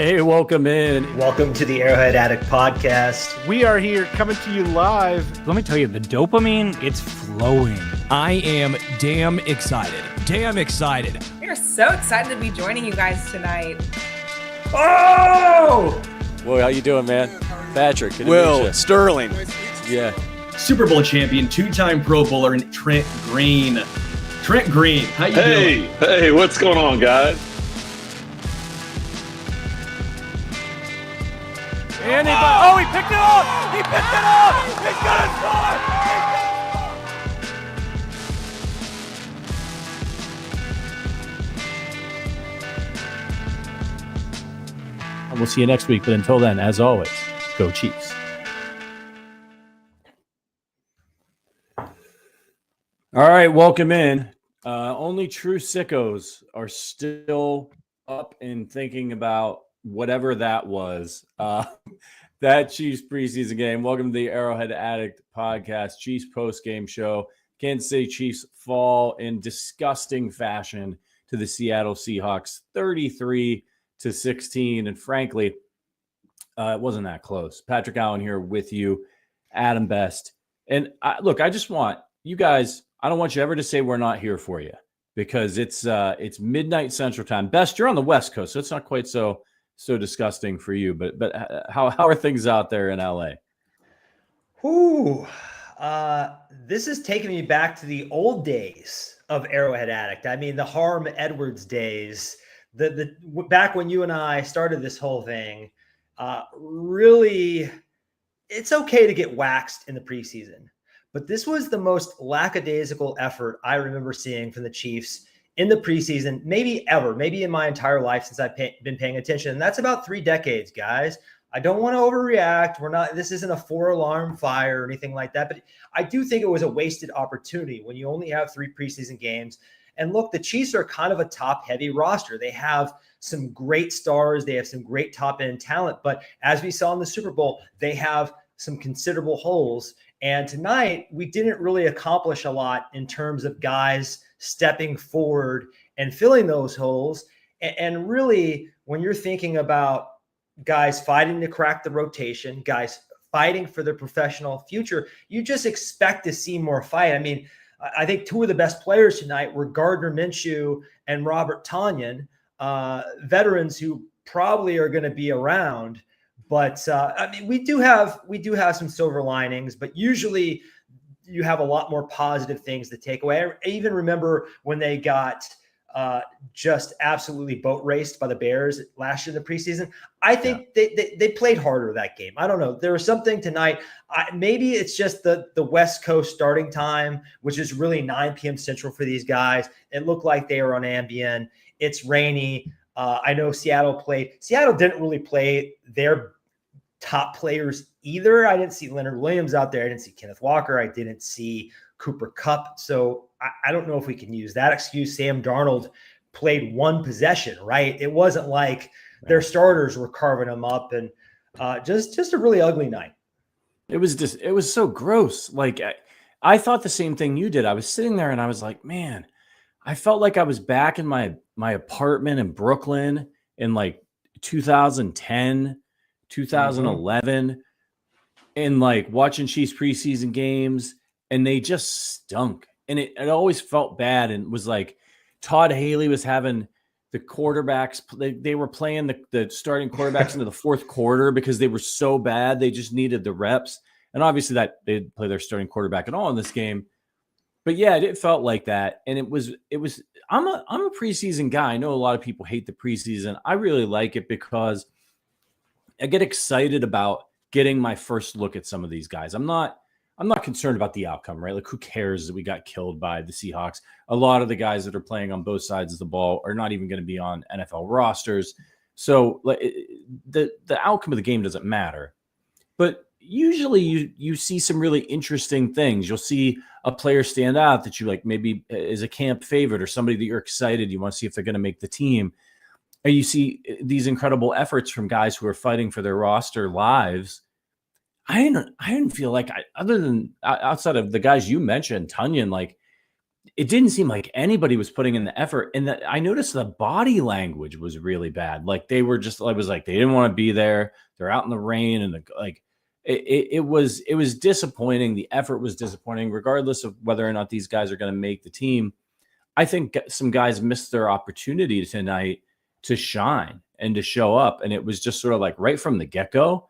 Hey, welcome in. Welcome to the Arrowhead Addict podcast. We are here coming to you live. Let me tell you, the dopamine, it's flowing. I am damn excited. We are so excited to be joining you guys tonight. Oh! Well, how you doing, man? Patrick. Will Sterling. Yeah. Super Bowl champion, two-time Pro Bowler, and Trent Green. Trent Green, how you doing? Hey, what's going on, guys? He picked it up! He picked it up! He's gonna And we'll see you next week. But until then, as always, go Chiefs. All right, welcome in. Only true sickos are still up and thinking about whatever that was. That Chiefs preseason game. Welcome to the Arrowhead Addict podcast, Chiefs post-game show. Kansas City Chiefs fall in disgusting fashion to the Seattle Seahawks, 33-16. And frankly, it wasn't that close. Patrick Allen here with you, Adam Best. And I just want you guys, I don't want you ever to say we're not here for you, because it's midnight Central Time. Best, you're on the West Coast, so it's not quite so disgusting for you, but how are things out there in LA? This is taking me back to the old days of Arrowhead Addict. I mean, the Harm Edwards days, the back when you and I started this whole thing. Really, it's okay to get waxed in the preseason, but this was the most lackadaisical effort I remember seeing from the Chiefs in the preseason, maybe ever, maybe in my entire life since I've been paying attention. And that's about 3 decades, guys. I don't want to overreact. This isn't a 4-alarm fire or anything like that, but I do think it was a wasted opportunity when you only have 3 preseason games. And look, the Chiefs are kind of a top-heavy roster. They have some great stars. They have some great top-end talent. But as we saw in the Super Bowl, they have some considerable holes. And tonight, we didn't really accomplish a lot in terms of guys stepping forward and filling those holes. And really, when you're thinking about guys fighting to crack the rotation, guys fighting for their professional future, you just expect to see more fight. I mean, I think 2 of the best players tonight were Gardner Minshew and Robert Tonyan, veterans who probably are going to be around. But I mean, we do have some silver linings, but usually you have a lot more positive things to take away. I even remember when they got just absolutely boat raced by the Bears last year in the preseason. I think they played harder that game. I don't know. There was something tonight. Maybe it's just the West Coast starting time, which is really 9 p.m. Central for these guys. It looked like they were on Ambien. It's rainy. I know Seattle didn't really play their top players either. I didn't see Leonard Williams out there. I didn't see Kenneth Walker. I didn't see Cooper Kupp. So I don't know if we can use that excuse. Sam Darnold played 1 possession, right? It wasn't like their starters were carving them up, and just a really ugly night. It was so gross. Like I thought the same thing you did. I was sitting there and I was like, man, I felt like I was back in my apartment in Brooklyn in like 2010, 2011, and like watching Chiefs preseason games, and they just stunk. And it always felt bad, and was like Todd Haley was having the quarterbacks. They were playing the starting quarterbacks into the 4th quarter because they were so bad. They just needed the reps. And obviously that they didn't play their starting quarterback at all in this game. But yeah, it felt like that. And it was, I'm a preseason guy. I know a lot of people hate the preseason. I really like it because I get excited about getting my first look at some of these guys. I'm not concerned about the outcome, right? Like, who cares that we got killed by the Seahawks? A lot of the guys that are playing on both sides of the ball are not even going to be on NFL rosters. So like, the outcome of the game doesn't matter. But usually you see some really interesting things. You'll see a player stand out that you like, maybe is a camp favorite, or somebody that you're excited. You want to see if they're going to make the team. And you see these incredible efforts from guys who are fighting for their roster lives. I didn't feel like, other than outside of the guys you mentioned, Tonyan, like it didn't seem like anybody was putting in the effort. And that I noticed the body language was really bad. Like they were just, I was like, they didn't want to be there. They're out in the rain and it was disappointing. The effort was disappointing, regardless of whether or not these guys are going to make the team. I think some guys missed their opportunity tonight to shine and to show up. And it was just sort of like right from the get-go,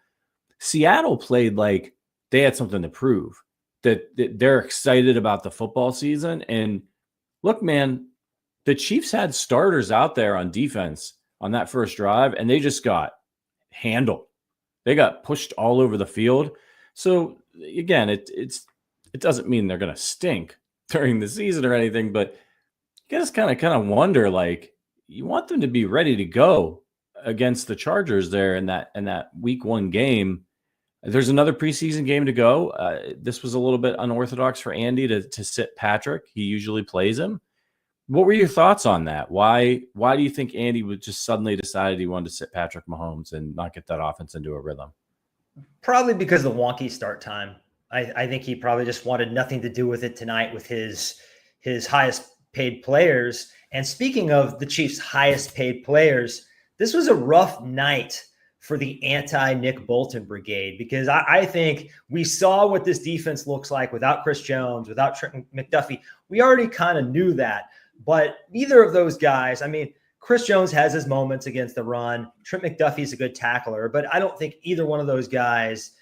Seattle played like they had something to prove, that they're excited about the football season. And look, man, the Chiefs had starters out there on defense on that first drive, and they just got handled. They got pushed all over the field. So again, it doesn't mean they're going to stink during the season or anything, but you guys kind of wonder, like, you want them to be ready to go against the Chargers there in that week 1 game. There's another preseason game to go. This was a little bit unorthodox for Andy to sit Patrick. He usually plays him. What were your thoughts on that? Why do you think Andy would just suddenly decided he wanted to sit Patrick Mahomes and not get that offense into a rhythm? Probably because of the wonky start time. I think he probably just wanted nothing to do with it tonight with his highest paid players. And speaking of the Chiefs' highest paid players, this was a rough night for the anti-Nick Bolton brigade, because I think we saw what this defense looks like without Chris Jones, without Trent McDuffie. We already kind of knew that, but neither of those guys, I mean, Chris Jones has his moments against the run. Trent McDuffie's a good tackler, but I don't think either one of those guys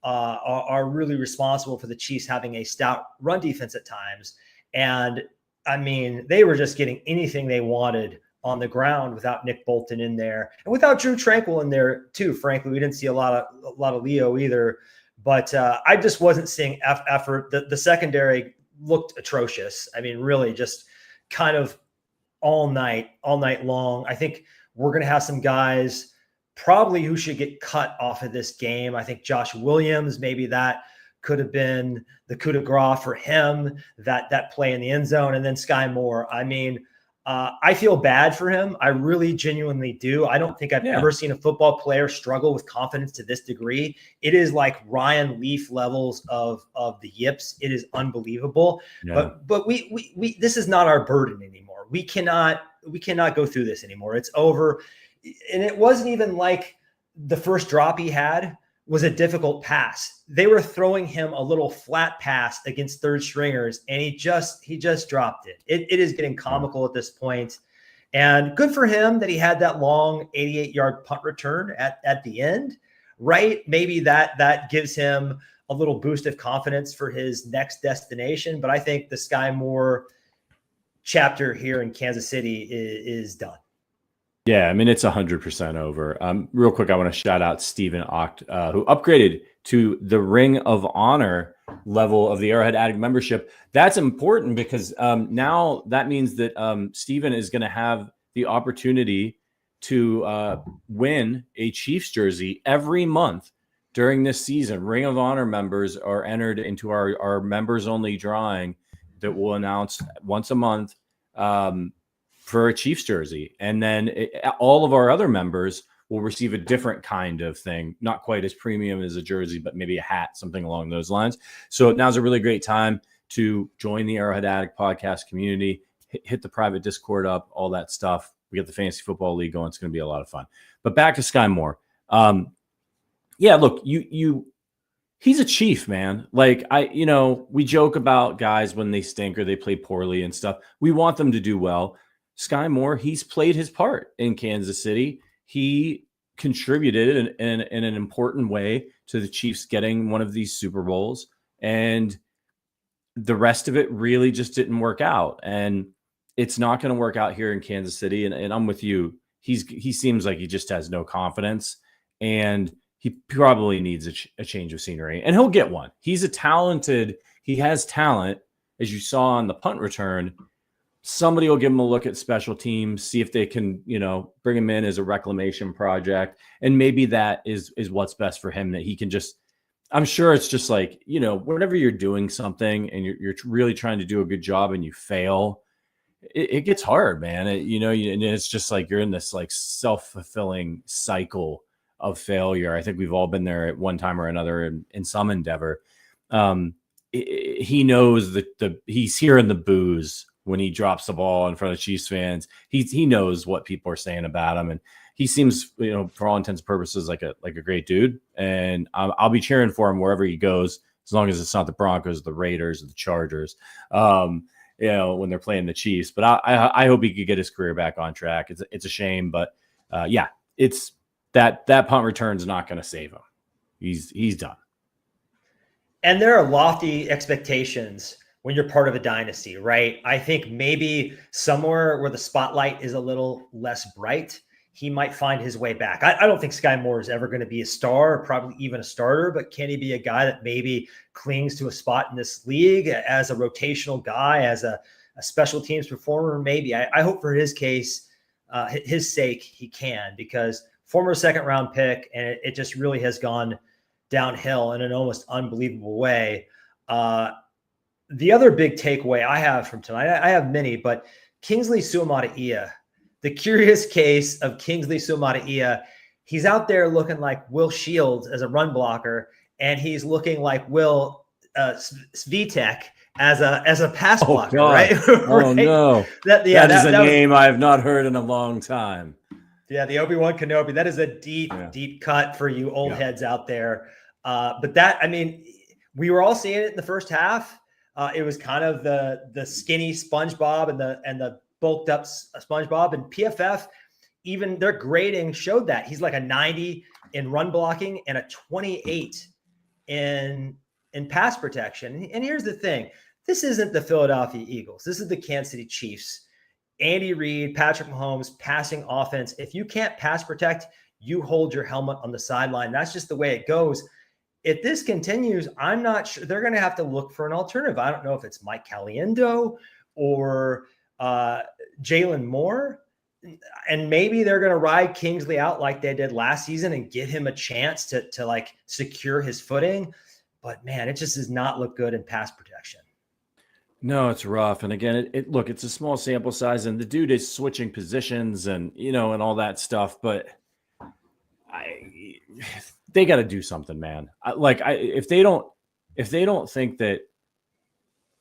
are really responsible for the Chiefs having a stout run defense at times. And I mean, they were just getting anything they wanted on the ground without Nick Bolton in there, and without Drew Tranquill in there too. Frankly, we didn't see a lot of Leo either, but I just wasn't seeing effort. The secondary looked atrocious. I mean, really just kind of all night long. I think we're going to have some guys probably who should get cut off of this game. I think Josh Williams, maybe that could have been the coup de grace for him, that play in the end zone. And then Skyy Moore. I mean, I feel bad for him. I really genuinely do. I don't think I've ever seen a football player struggle with confidence to this degree. It is like Ryan Leaf levels of the yips. It is unbelievable. Yeah. But we this is not our burden anymore. We cannot go through this anymore. It's over. And it wasn't even like the first drop he had was a difficult pass. They were throwing him a little flat pass against third stringers, and he just dropped it. It is getting comical at this point. And good for him that he had that long 88-yard punt return at the end, right? Maybe that gives him a little boost of confidence for his next destination. But I think the Skyy Moore chapter here in Kansas City is done. Yeah, I mean, it's 100% over. Real quick, I want to shout out Steven Ocht, who upgraded to the Ring of Honor level of the Arrowhead Addict membership. That's important because now that means that Steven is going to have the opportunity to win a Chiefs jersey every month during this season. Ring of Honor members are entered into our members-only drawing that we'll announce once a month. For a Chiefs jersey. And then all of our other members will receive a different kind of thing, not quite as premium as a jersey, but maybe a hat, something along those lines. So now's a really great time to join the Arrowhead Addict podcast community, hit the private Discord up, all that stuff. We got the Fantasy Football League going. It's going to be a lot of fun. But back to Skyy Moore. Yeah, look, he's a Chief, man. Like we joke about guys when they stink or they play poorly and stuff. We want them to do well. Skyy Moore, he's played his part in Kansas City. He contributed in an important way to the Chiefs getting one of these Super Bowls, and the rest of it really just didn't work out. And it's not going to work out here in Kansas City. And I'm with you. He seems like he just has no confidence, and he probably needs a change of scenery. And he'll get one. He has talent, as you saw on the punt return. Somebody will give him a look at special teams, see if they can, bring him in as a reclamation project. And maybe that is what's best for him, that he can just, I'm sure it's just like, whenever you're doing something and you're really trying to do a good job and you fail, it gets hard, man. And it's just like, you're in this like self-fulfilling cycle of failure. I think we've all been there at one time or another in some endeavor. he knows that he's hearing the boos when he drops the ball in front of Chiefs fans. He knows what people are saying about him, and he seems, for all intents and purposes, like a great dude. And I'll be cheering for him wherever he goes, as long as it's not the Broncos, the Raiders, or the Chargers. When they're playing the Chiefs. But I hope he could get his career back on track. It's a shame, but it's that punt return is not going to save him. He's done. And there are lofty expectations when you're part of a dynasty, right? I think maybe somewhere where the spotlight is a little less bright, he might find his way back. I don't think Skyy Moore is ever going to be a star, probably even a starter, but can he be a guy that maybe clings to a spot in this league as a rotational guy, as a special teams performer? Maybe. I hope for his case, his sake, he can, because former second-round pick, and it just really has gone downhill in an almost unbelievable way. The other big takeaway I have from tonight, I have many, but Kingsley Suamataia, the curious case of Kingsley Suamataia, he's out there looking like Will Shields as a run blocker, and he's looking like Will Svitek as a pass blocker, right? Oh, no. That is a name I have not heard in a long time. Yeah, the Obi-Wan Kenobi. That is a deep cut for you old heads out there. But we were all seeing it in the first half. It was kind of the skinny SpongeBob and the bulked up SpongeBob, and PFF, even their grading showed that he's like a 90 in run blocking and a 28 in pass protection. And here's the thing. This isn't the Philadelphia Eagles. This is the Kansas City Chiefs. Andy Reid, Patrick Mahomes, passing offense. If you can't pass protect, you hold your helmet on the sideline. That's just the way it goes. If this continues, I'm not sure. They're going to have to look for an alternative. I don't know if it's Mike Caliendo or Jalen Moore, and maybe they're going to ride Kingsley out like they did last season and give him a chance to like secure his footing. But man, it just does not look good in pass protection. No, it's rough. And again, it's a small sample size, and the dude is switching positions and all that stuff. But they got to do something, man. If they don't think that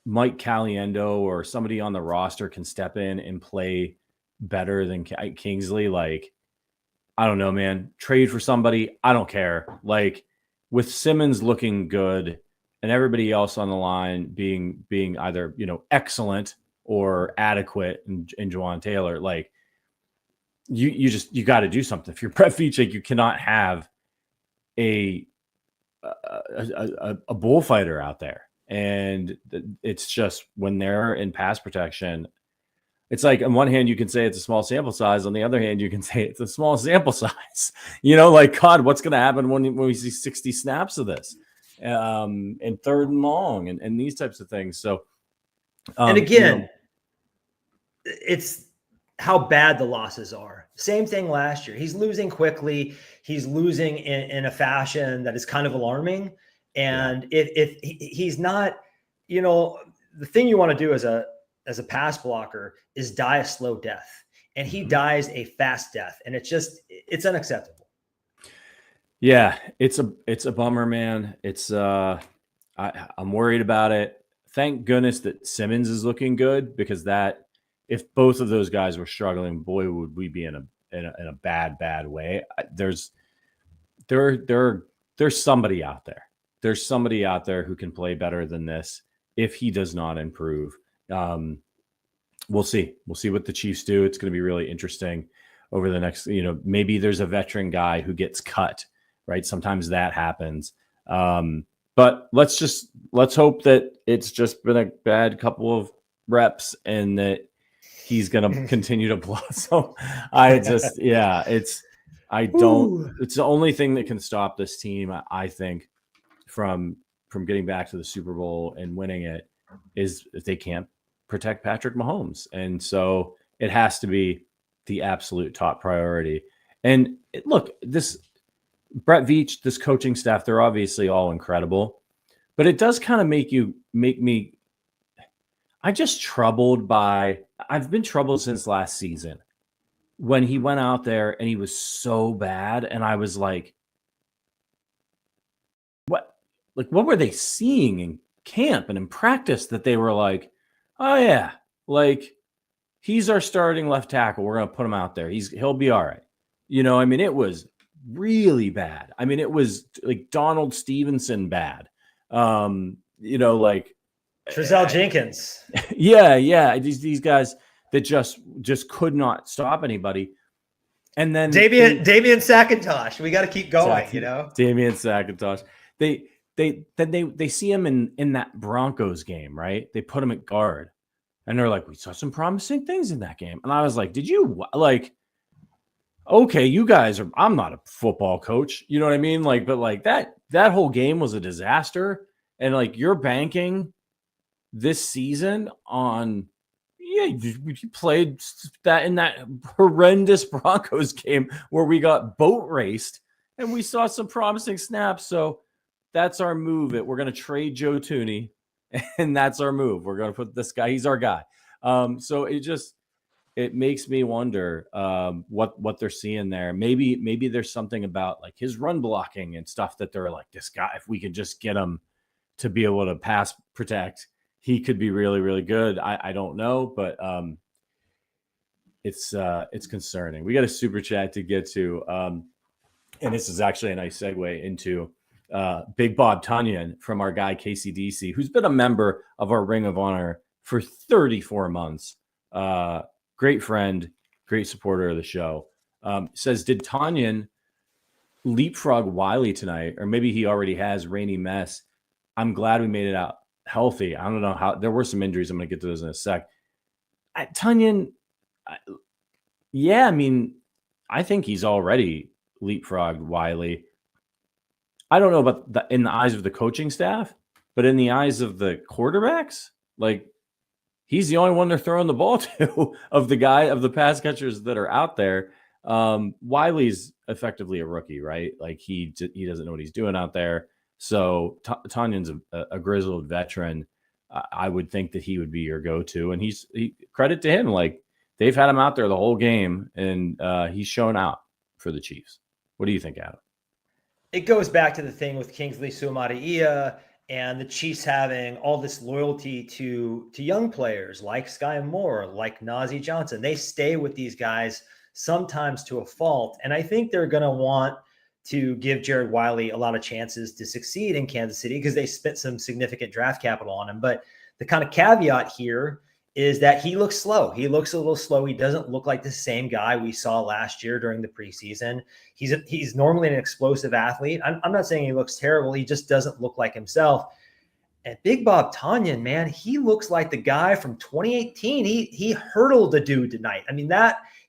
Mike Caliendo or somebody on the roster can step in and play better than Kingsley, I don't know, man. Trade for somebody. I don't care. With Simmons looking good and everybody else on the line being either, excellent or adequate in Juwan Taylor, you got to do something. If you're Brett Veach, you cannot have a bullfighter out there. And it's just when they're in pass protection, it's like on one hand, you can say it's a small sample size. On the other hand, you can say it's a small sample size. God, what's going to happen when we see 60 snaps of this and third and long and these types of things. So, and again, it's how bad the losses are. Same thing last year. He's losing quickly. He's losing in a fashion that is kind of alarming. And if he's not, the thing you want to do as a pass blocker is die a slow death, and he dies a fast death, and it's unacceptable. Yeah, it's a bummer, man. It's I'm worried about it. Thank goodness that Simmons is looking good, because if both of those guys were struggling, boy, would we be in a bad way. There's somebody out there. There's somebody out there who can play better than this if he does not improve. We'll see. We'll see what the Chiefs do. It's going to be really interesting over the next, maybe there's a veteran guy who gets cut, right? Sometimes that happens. But let's hope that it's just been a bad couple of reps and that he's going to continue to blow. So it's the only thing that can stop this team, I think, from getting back to the Super Bowl and winning it, is if they can't protect Patrick Mahomes. And so it has to be the absolute top priority. And look, this Brett Veach, this coaching staff, they're obviously all incredible, but it does kind of make me, I'm just troubled by, I've been troubled since last season when he went out there and he was so bad. And I was like, what were they seeing in camp and in practice that they were like, oh yeah, like he's our starting left tackle. We're going to put him out there. He'll be all right. I mean, it was really bad. I mean, it was like Donald Stevenson bad. Like Trezell Jenkins. Yeah. These guys that just could not stop anybody. And then Damian Sacintosh. We got to keep going, Damian Sacintosh. They see him in that Broncos game, right? They put him at guard. And they're like, we saw some promising things in that game. And I was like, did you okay, you guys are, I'm not a football coach. You know what I mean? But that whole game was a disaster. And you're banking this season on, you played that in that horrendous Broncos game where we got boat raced and we saw some promising snaps. So that's our move. We're going to trade Joe Thuney. And that's our move. We're going to put this guy. He's our guy. So it makes me wonder what they're seeing there. Maybe there's something about his run blocking and stuff that they're like, this guy, if we could just get him to be able to pass protect, he could be really, really good. I don't know, but it's concerning. We got a super chat to get to. And this is actually a nice segue into Big Bob Tonyan from our guy KCDC, who's been a member of our Ring of Honor for 34 months. Great friend, great supporter of the show. Says, did Tonyan leapfrog Wiley tonight? Or maybe he already has Rainy Mess. I'm glad we made it out healthy. I don't know how. There were some injuries. I'm going to get to those in a sec. Tonyan, I mean, I think he's already leapfrogged Wiley. I don't know about in the eyes of the coaching staff, but in the eyes of the quarterbacks, he's the only one they're throwing the ball to of the pass catchers that are out there. Wiley's effectively a rookie, right? He doesn't know what he's doing out there. So Tonyan's a grizzled veteran. I would think that he would be your go-to, and credit to him. They've had him out there the whole game, and he's shown out for the Chiefs. What do you think, Adam? It goes back to the thing with Kingsley Suamataia and the Chiefs having all this loyalty to young players like Skyy Moore, like Najee Johnson. They stay with these guys sometimes to a fault. And I think they're going to want to give Jared Wiley a lot of chances to succeed in Kansas City because they spent some significant draft capital on him. But the kind of caveat here is that he looks slow. He looks a little slow. He doesn't look like the same guy we saw last year during the preseason. He's normally an explosive athlete. I'm not saying he looks terrible. He just doesn't look like himself. And Big Bob Tonyan, man, he looks like the guy from 2018. He hurdled a dude tonight. I mean,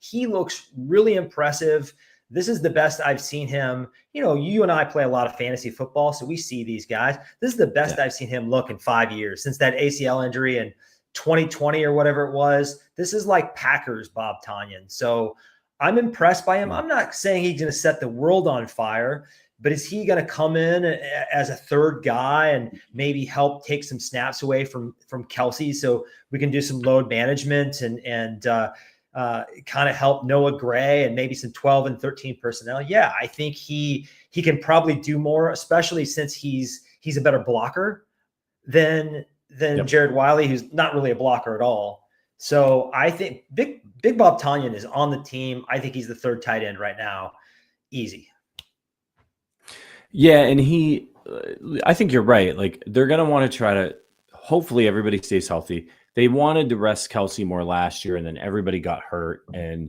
he looks really impressive. This is the best I've seen him. You and I play a lot of fantasy football, so we see these guys. This is the best I've seen him look in 5 years since that ACL injury and 2020 or whatever it was. This is like Packers Bob Tonyan. So I'm impressed by him. I'm not saying he's going to set the world on fire, but is he going to come in as a third guy and maybe help take some snaps away from Kelsey so we can do some load management and kind of help Noah Gray and maybe some 12 and 13 personnel? Yeah, I think he can probably do more, especially since he's a better blocker than Jared Wiley, who's not really a blocker at all. So I think Big Bob Tonyan is on the team. I think he's the third tight end right now. Easy. Yeah, and I think you're right. They're going to want to try to, hopefully everybody stays healthy. They wanted to rest Kelsey more last year, and then everybody got hurt, and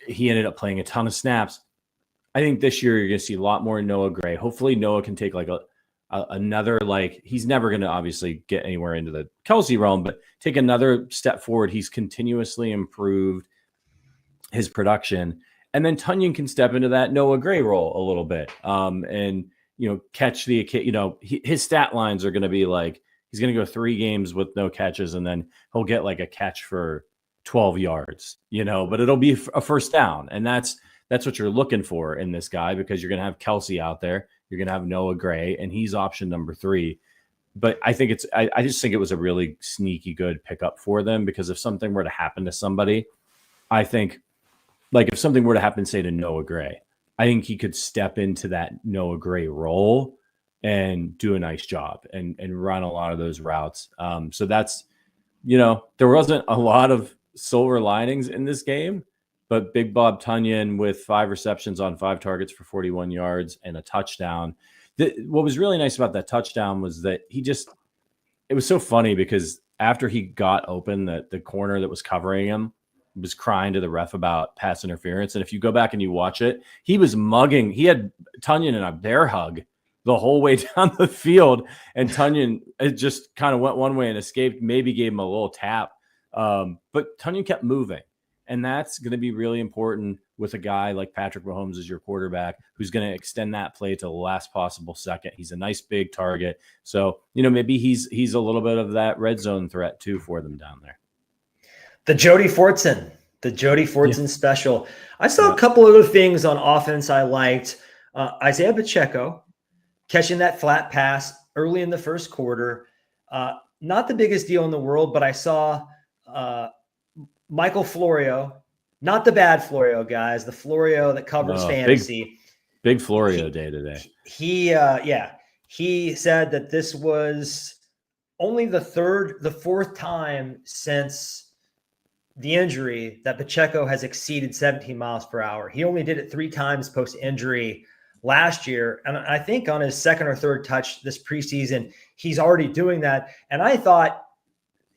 he ended up playing a ton of snaps. I think this year you're going to see a lot more Noah Gray. Hopefully Noah can take another, he's never going to obviously get anywhere into the Kelsey realm, but take another step forward. He's continuously improved his production. And then Tonyan can step into that Noah Gray role a little bit. And, catch his stat lines are going to be he's going to go 3 games with no catches, and then he'll get a catch for 12 yards, but it'll be a first down. And that's what you're looking for in this guy, because you're going to have Kelsey out there. You're going to have Noah Gray, and he's option number 3. But I think I just think it was a really sneaky good pickup for them, because if something were to happen to somebody, I think if something were to happen, say to Noah Gray, I think he could step into that Noah Gray role and do a nice job and run a lot of those routes. So that's, there wasn't a lot of silver linings in this game, but Big Bob Tonyan with 5 receptions on 5 targets for 41 yards and a touchdown. What was really nice about that touchdown was that it was so funny because after he got open, the corner that was covering him was crying to the ref about pass interference. And if you go back and you watch it, he was mugging. He had Tonyan in a bear hug the whole way down the field. And Tonyan just kind of went one way and escaped, maybe gave him a little tap. But Tonyan kept moving. And that's going to be really important with a guy like Patrick Mahomes as your quarterback, who's going to extend that play to the last possible second. He's a nice big target. So, maybe he's a little bit of that red zone threat too for them down there. The Jody Fortson special. I saw a couple other things on offense I liked. Isaiah Pacheco catching that flat pass early in the first quarter. Not the biggest deal in the world, but I saw Michael Florio, not the bad Florio, guys, the Florio that covers fantasy. Big Florio day today. He said that this was only the 4th time since the injury that Pacheco has exceeded 17 miles per hour. He only did it 3 times post-injury last year. And I think on his 2nd or 3rd touch this preseason, he's already doing that. And I thought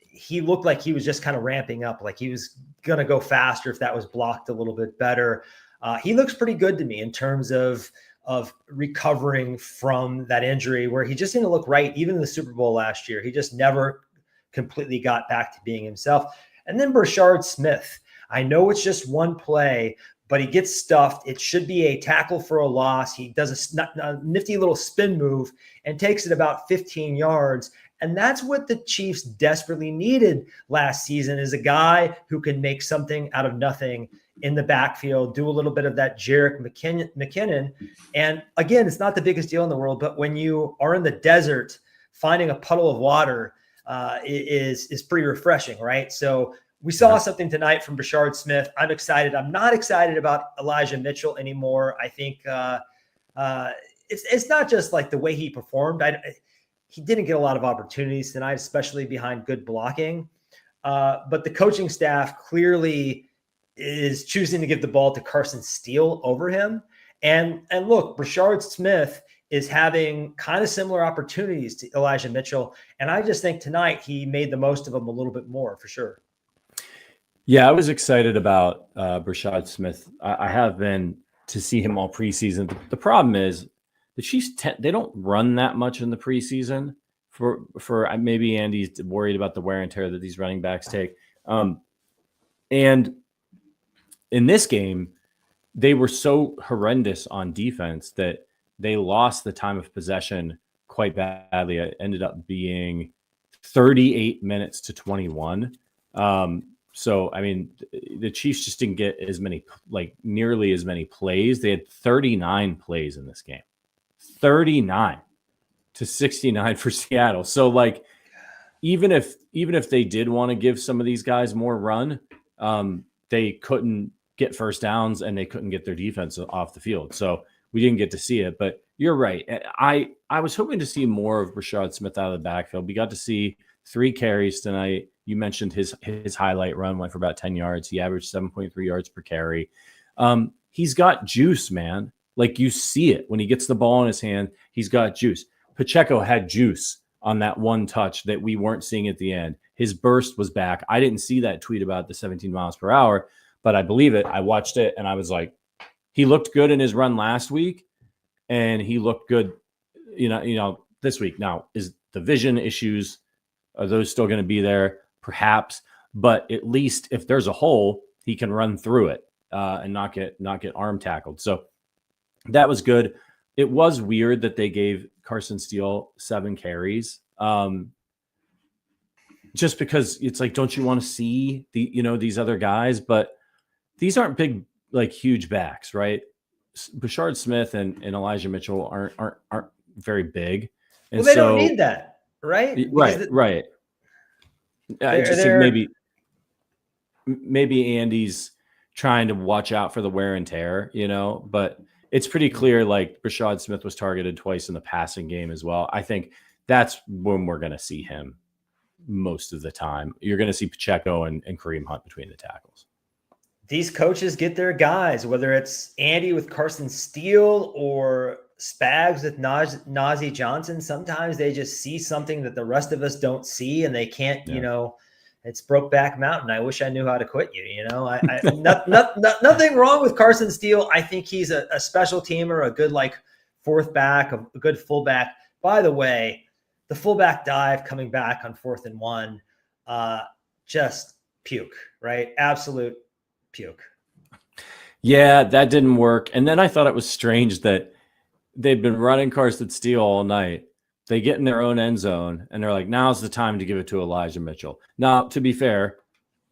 he looked like he was just kind of ramping up, like he was going to go faster if that was blocked a little bit better. He looks pretty good to me in terms of recovering from that injury where he just didn't look right. Even in the Super Bowl last year, he just never completely got back to being himself. And then Brashard Smith, I know it's just one play, but he gets stuffed. It should be a tackle for a loss. He does a nifty little spin move and takes it about 15 yards. And that's what the Chiefs desperately needed last season, is a guy who can make something out of nothing in the backfield, do a little bit of that Jerick McKinnon. And again, it's not the biggest deal in the world, but when you are in the desert, finding a puddle of water is pretty refreshing, right? So we saw something tonight from Brashard Smith. I'm excited. I'm not excited about Elijah Mitchell anymore. I think it's not just like the way he performed. He didn't get a lot of opportunities tonight, especially behind good blocking. But the coaching staff clearly is choosing to give the ball to Carson Steele over him. And look, Brashard Smith is having kind of similar opportunities to Elijah Mitchell. And I just think tonight he made the most of them a little bit more, for sure. Yeah, I was excited about Brashard Smith. I have been to see him all preseason. The problem is the Chiefs, they don't run that much in the preseason. For maybe Andy's worried about the wear and tear that these running backs take. And in this game, they were so horrendous on defense that they lost the time of possession quite badly. It ended up being 38 minutes to 21. So, I mean, the Chiefs just didn't get nearly as many plays. They had 39 plays in this game. 39 to 69 for Seattle. So, even if they did want to give some of these guys more run, they couldn't get first downs and they couldn't get their defense off the field. So we didn't get to see it. But you're right. I was hoping to see more of Brashard Smith out of the backfield. We got to see 3 carries tonight. You mentioned his highlight run went for about 10 yards. He averaged 7.3 yards per carry. He's got juice, man. Like, you see it when he gets the ball in his hand. He's got juice. Pacheco had juice on that one touch that we weren't seeing at the end. His burst was back. I didn't see that tweet about the 17 miles per hour, but I believe it. I watched it and I was like, he looked good in his run last week, and he looked good, this week. Now, is the vision issues, are those still going to be there? Perhaps, but at least if there's a hole, he can run through it and not get arm tackled. So that was good. It was weird that they gave Carson Steele 7 carries. Just because it's like, don't you want to see these other guys? But these aren't big, huge backs, right? Brashard Smith and Elijah Mitchell aren't very big. And well, they don't need that, right? Right. I just think maybe Andy's trying to watch out for the wear and tear, but it's pretty clear like Rashad Smith was targeted twice in the passing game as well. I think that's when we're going to see him most of the time. You're going to see Pacheco and Kareem Hunt between the tackles. These coaches get their guys, whether it's Andy with Carson Steele or Spags with Najee Johnson. Sometimes they just see something that the rest of us don't see, and they can't, it's Brokeback Mountain. I wish I knew how to quit you. Nothing wrong with Carson Steele. I think he's a special teamer, a good like fourth back, a good fullback. By the way, the fullback dive coming back on 4th and 1, just puke, right? Absolute puke. Yeah, that didn't work. And then I thought it was strange that they'd been running Carson Steele all night. They get in their own end zone, and they're like, now's the time to give it to Elijah Mitchell. Now, to be fair,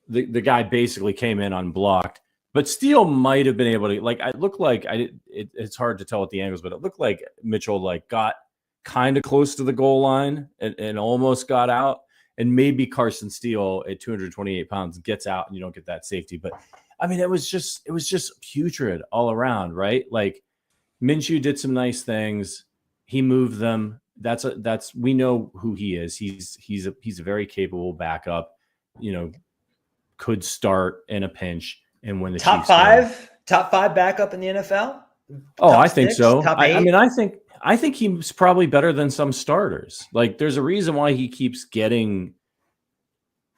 the guy basically came in unblocked, but Steele might have been able to, like, it looked like, it's hard to tell at the angles, but it looked like Mitchell, like, got kind of close to the goal line and almost got out. And maybe Carson Steele at 228 pounds gets out and you don't get that safety. But, I mean, it was just putrid all around, right? Like, Minshew did some nice things. He moved them. We know who he is. He's a very capable backup. Could start in a pinch and when the top five backup in the NFL. Oh, I think 6, so. Top 8? I think he's probably better than some starters. Like, there's a reason why he keeps getting.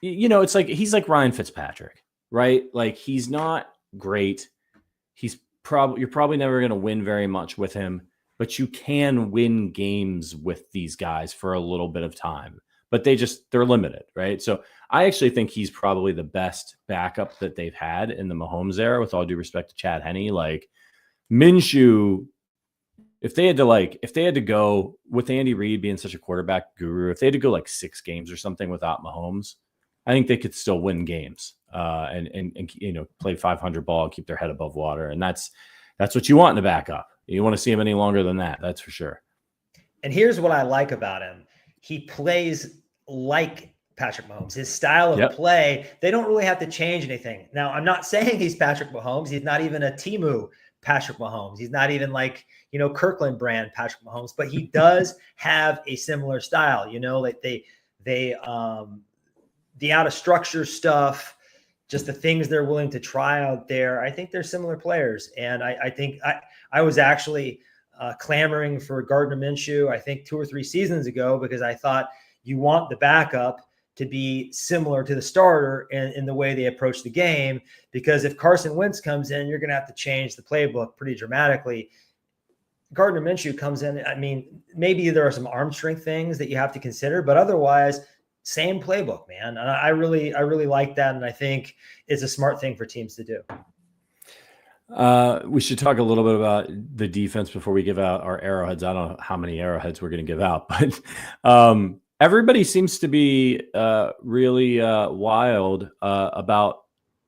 It's like he's like Ryan Fitzpatrick, right? Like, he's not great. You're probably never going to win very much with him, but you can win games with these guys for a little bit of time, but they're limited, right? So I actually think he's probably the best backup that they've had in the Mahomes era, with all due respect to Chad Henne. Like, Minshew, if they had to go with Andy Reid being such a quarterback guru, if they had to go like 6 games or something without Mahomes, I think they could still win games and play 500 ball and keep their head above water. And that's what you want in a backup. You want to see him any longer than that. That's for sure. And here's what I like about him. He plays like Patrick Mahomes. His style of play, they don't really have to change anything. Now, I'm not saying he's Patrick Mahomes. He's not even a Temu Patrick Mahomes. He's not even like, Kirkland brand Patrick Mahomes, but he does have a similar style, like the out of structure stuff, just the things they're willing to try out there. I think they're similar players. And I think I was actually clamoring for Gardner Minshew, I think 2 or 3 seasons ago, because I thought you want the backup to be similar to the starter in the way they approach the game, because if Carson Wentz comes in, you're going to have to change the playbook pretty dramatically. Gardner Minshew comes in. I mean, maybe there are some arm strength things that you have to consider, but otherwise, same playbook, man. And I really like that. And I think it's a smart thing for teams to do. We should talk a little bit about the defense before we give out our arrowheads. I don't know how many arrowheads we're going to give out, but everybody seems to be really wild about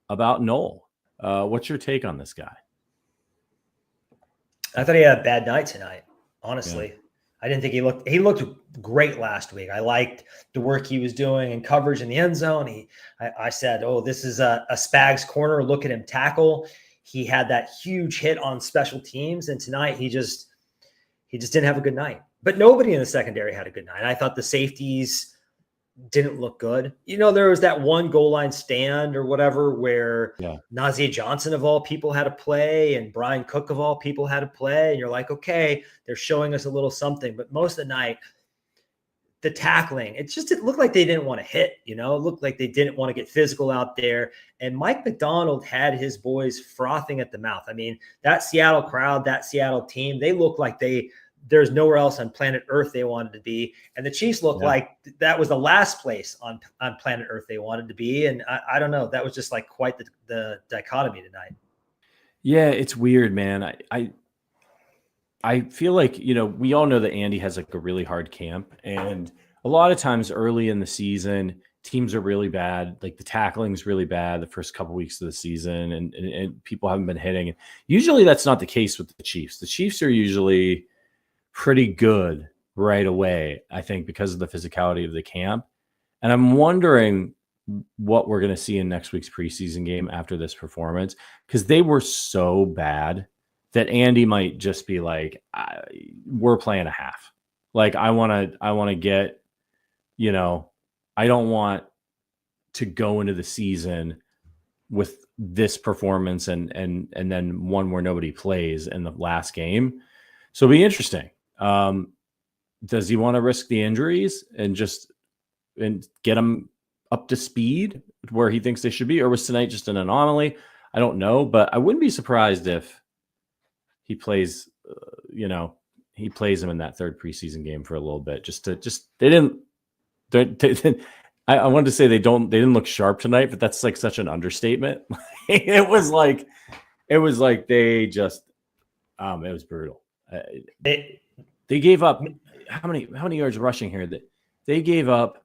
Noel. What's your take on this guy? I thought he had a bad night tonight, honestly. Yeah. I didn't think he looked great last week. I liked the work he was doing in coverage in the end zone. I said, oh, this is a Spags corner. Look at him tackle. He had that huge hit on special teams. And tonight he just didn't have a good night. But nobody in the secondary had a good night. I thought the safeties didn't look good. There was that one goal line stand or whatever where Najee Johnson of all people had to play and Brian Cook of all people had to play. And you're like, okay, they're showing us a little something. But most of the night, the tackling, it looked like they didn't want to hit, it looked like they didn't want to get physical out there. And Mike McDonald had his boys frothing at the mouth. I mean, that Seattle crowd, that Seattle team, they look like there's nowhere else on planet Earth they wanted to be. And the Chiefs looked like that was the last place on planet Earth they wanted to be. And I don't know, that was just like quite the dichotomy tonight. Yeah, it's weird, man. I feel like, we all know that Andy has like a really hard camp. And a lot of times early in the season, teams are really bad. Like the tackling's really bad the first couple weeks of the season and people haven't been hitting. Usually that's not the case with the Chiefs. The Chiefs are usually pretty good right away, I think, because of the physicality of the camp. And I'm wondering what we're going to see in next week's preseason game after this performance, because they were so bad that Andy might just be like, we're playing a half. Like, I want to get, I don't want to go into the season with this performance and then one where nobody plays in the last game. So it'll be interesting. Does he want to risk the injuries and get them up to speed where he thinks they should be? Or was tonight just an anomaly? I don't know, but I wouldn't be surprised if he plays, he plays him in that third preseason game for a little bit. I wanted to say they didn't look sharp tonight, but that's like such an understatement. It was like they just, it was brutal. They gave up how many yards rushing here? That they gave up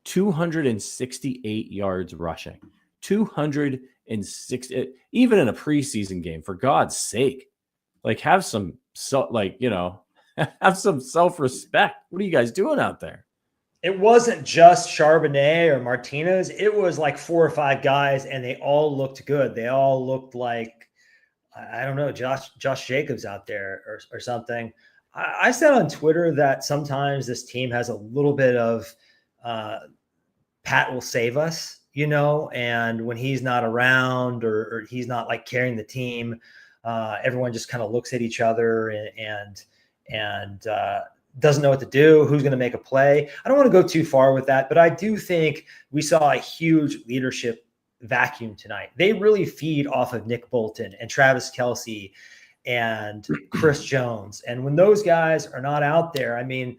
268 yards rushing, 260, even in a preseason game, for God's sake, like have some have some self-respect. What are you guys doing out there? It wasn't just Charbonnet or Martinez. It was like 4 or 5 guys, and they all looked good. They all looked like, I don't know, Josh Jacobs out there or something. I said on Twitter that sometimes this team has a little bit of Pat will save us, and when he's not around or he's not like carrying the team, everyone just kind of looks at each other and doesn't know what to do, who's going to make a play. I don't want to go too far with that, but I do think we saw a huge leadership vacuum tonight. They really feed off of Nick Bolton and Travis Kelce and Chris Jones. And when those guys are not out there, I mean,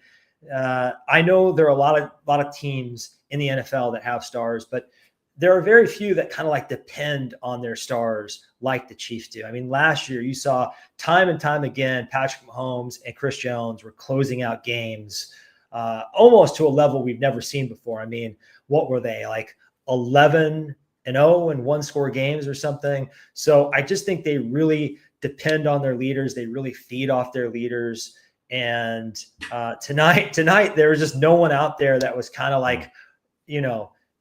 I know there are a lot of teams in the NFL that have stars, but there are very few that kind of like depend on their stars like the Chiefs do. I mean, last year you saw time and time again, Patrick Mahomes and Chris Jones were closing out games almost to a level we've never seen before. I mean, what were they, like 11-0 in 1-score games or something? So I just think they really depend on their leaders. They really feed off their leaders. And tonight there was just no one out there that was kind of like,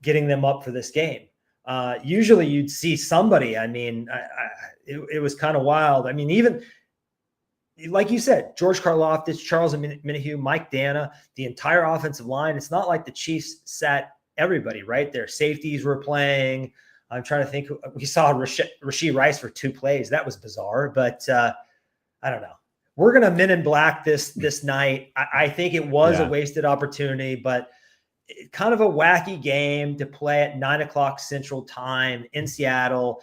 getting them up for this game. Usually you'd see somebody. I mean, it was kind of wild. I mean, even like you said, George Karlaftis, Charles Omenihu, Mike Dana, the entire offensive line. It's not like the Chiefs sat everybody, right? Their safeties were playing. I'm trying to think. We saw Rashee Rice for 2 plays. That was bizarre, but I don't know. We're going to Men in Black this night. I think it was a wasted opportunity, but kind of a wacky game to play at 9:00 Central Time in Seattle.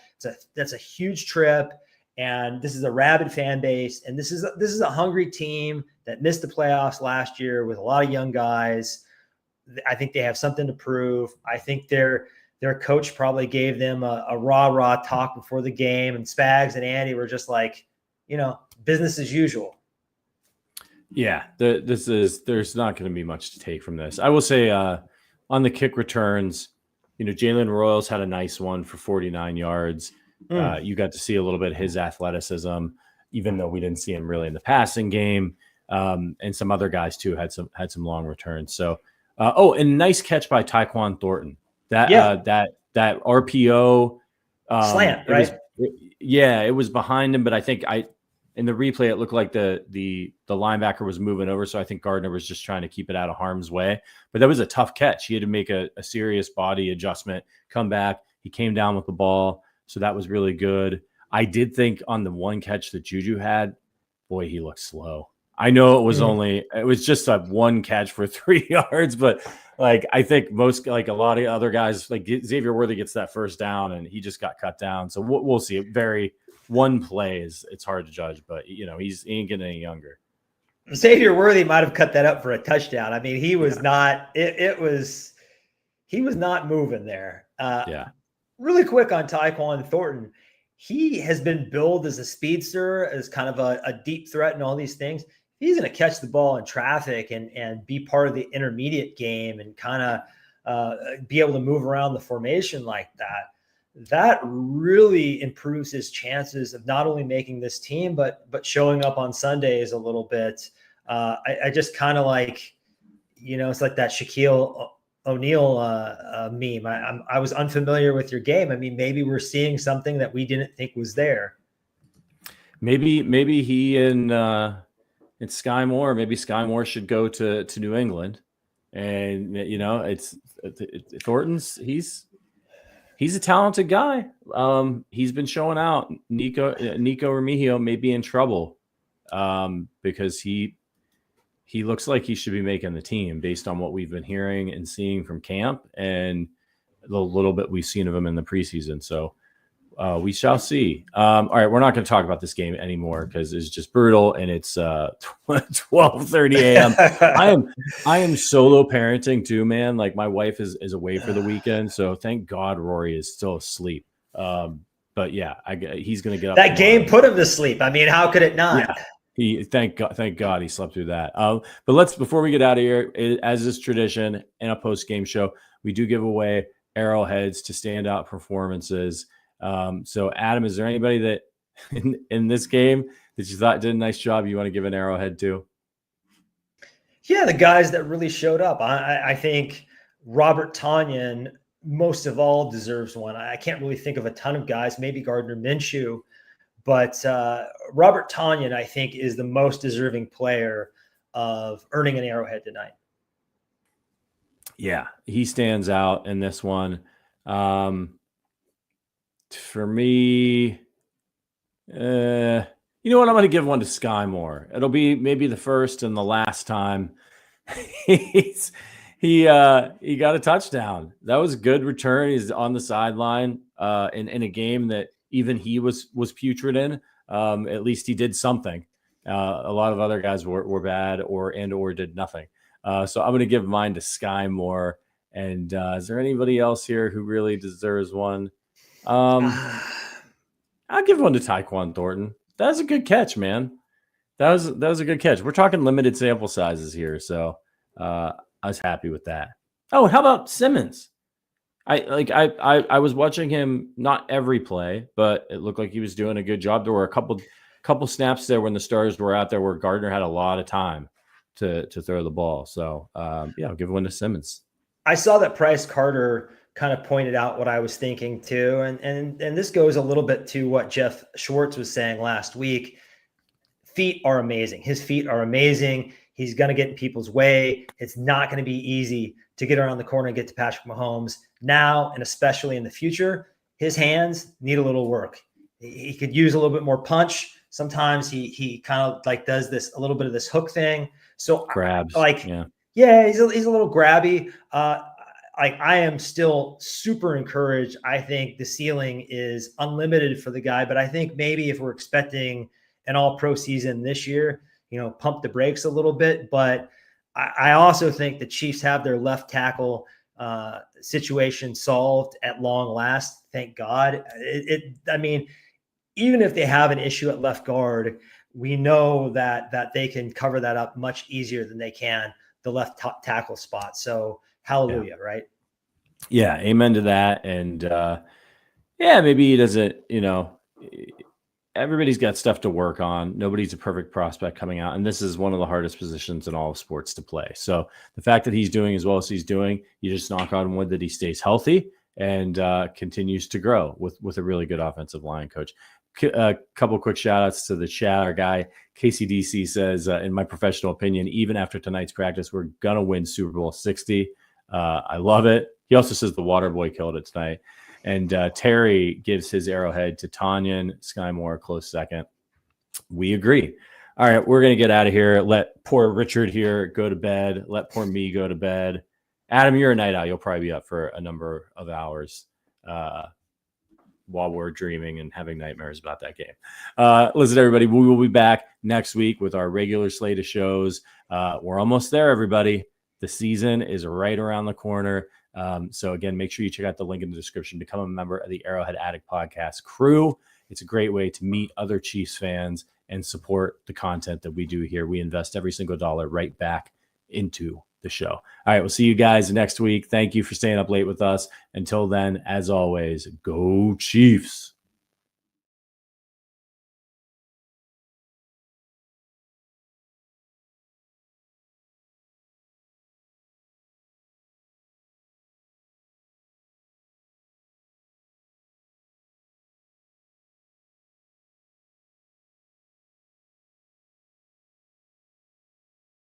That's a huge trip, and this is a rabid fan base, and this is a hungry team that missed the playoffs last year with a lot of young guys. I think they have something to prove. I think their coach probably gave them a rah talk before the game, and Spags and Andy were just like, business as usual. Yeah, there's not going to be much to take from this. I will say on the kick returns, Jalen Royals had a nice one for 49 yards. You got to see a little bit of his athleticism, even though we didn't see him really in the passing game. And some other guys too had some long returns. So, and nice catch by Tyquan Thornton. That RPO slant, right? It was behind him, but I think in the replay, it looked like the linebacker was moving over. So I think Gardner was just trying to keep it out of harm's way. But that was a tough catch. He had to make a serious body adjustment, come back. He came down with the ball. So that was really good. I did think on the one catch that Juju had, boy, he looked slow. I know it was just a one catch for 3 yards, but like I think a lot of other guys, like Xavier Worthy gets that first down and he just got cut down. So we'll see. One play it's hard to judge, but he ain't getting any younger. Xavier Worthy might have cut that up for a touchdown. I mean, he was not. He was not moving there. Really quick on Tyquan Thornton, he has been billed as a speedster, as kind of a deep threat and all these things. He's going to catch the ball in traffic and be part of the intermediate game and kind of be able to move around the formation like that. That really improves his chances of not only making this team, but showing up on Sundays a little bit. I just kind of like, it's like that Shaquille O'Neal meme. I was unfamiliar with your game. I mean, maybe we're seeing something that we didn't think was there. Maybe he and Skyy Moore. Maybe Skyy Moore should go to New England, and it's Thornton's. He's a talented guy. He's been showing out. Nico Remigio may be in trouble because he looks like he should be making the team based on what we've been hearing and seeing from camp and the little bit we've seen of him in the preseason. So we shall see. All right, we're not going to talk about this game anymore because it's just brutal, and it's 12:30 a.m. I am solo parenting too, man. Like my wife is away for the weekend, so thank God Rory is still asleep. But yeah, he's going to get up. That game put him to sleep. I mean, how could it not? Yeah. Thank God he slept through that. But before we get out of here, as is tradition in a post-game show, we do give away arrowheads to standout performances. So Adam, is there anybody that in this game that you thought did a nice job you want to give an arrowhead to? Yeah, the guys that really showed up. I think Robert Tonyan, most of all, deserves one. I can't really think of a ton of guys, maybe Gardner Minshew, but Robert Tonyan, I think, is the most deserving player of earning an arrowhead tonight. Yeah, he stands out in this one. For me, you know what? I'm going to give one to Skyy Moore. It'll be maybe the first and the last time he got a touchdown. That was a good return. He's on the sideline in a game that even he was putrid in. At least he did something. A lot of other guys were bad or did nothing. So I'm going to give mine to Skyy Moore. And is there anybody else here who really deserves one? I'll give one to Tyquan Thornton. That was a good catch, man. That was a good catch. We're talking limited sample sizes here, so I was happy with that. Oh, how about Simmons? I was watching him, not every play, but it looked like he was doing a good job. There were a couple snaps there when the Stars were out there where Gardner had a lot of time to throw the ball. So I'll give one to Simmons. I saw that Price Carter kind of pointed out what I was thinking too. And this goes a little bit to what Jeff Schwartz was saying last week. Feet are amazing. His feet are amazing. He's going to get in people's way. It's not going to be easy to get around the corner and get to Patrick Mahomes now, and especially in the future. His hands need a little work. He could use a little bit more punch. Sometimes he kind of like does a little bit of this hook thing. So grabs, he's a little grabby. I am still super encouraged. I think the ceiling is unlimited for the guy, but I think maybe if we're expecting an all-pro season this year, pump the brakes a little bit. But I also think the Chiefs have their left tackle situation solved at long last. Thank God. I mean, even if they have an issue at left guard, we know that they can cover that up much easier than they can the left tackle spot. So hallelujah, right? Yeah, amen to that. And maybe he doesn't, everybody's got stuff to work on. Nobody's a perfect prospect coming out. And this is one of the hardest positions in all of sports to play. So the fact that he's doing as well as he's doing, you just knock on wood that he stays healthy and continues to grow with a really good offensive line coach. A couple quick shout outs to the chat. Our guy KCDC says, in my professional opinion, even after tonight's practice, we're going to win Super Bowl 60. I love it. He also says the water boy killed it tonight. And Terry gives his arrowhead to Tonyan, Skyy Moore, close second. We agree. All right, we're going to get out of here. Let poor Richard here go to bed. Let poor me go to bed. Adam, you're a night owl. You'll probably be up for a number of hours while we're dreaming and having nightmares about that game. Listen, everybody, we will be back next week with our regular slate of shows. We're almost there, everybody. The season is right around the corner. So again, make sure you check out the link in the description. Become a member of the Arrowhead Addict podcast crew. It's a great way to meet other Chiefs fans and support the content that we do here. We invest every single dollar right back into the show. All right, we'll see you guys next week. Thank you for staying up late with us. Until then, as always, go Chiefs.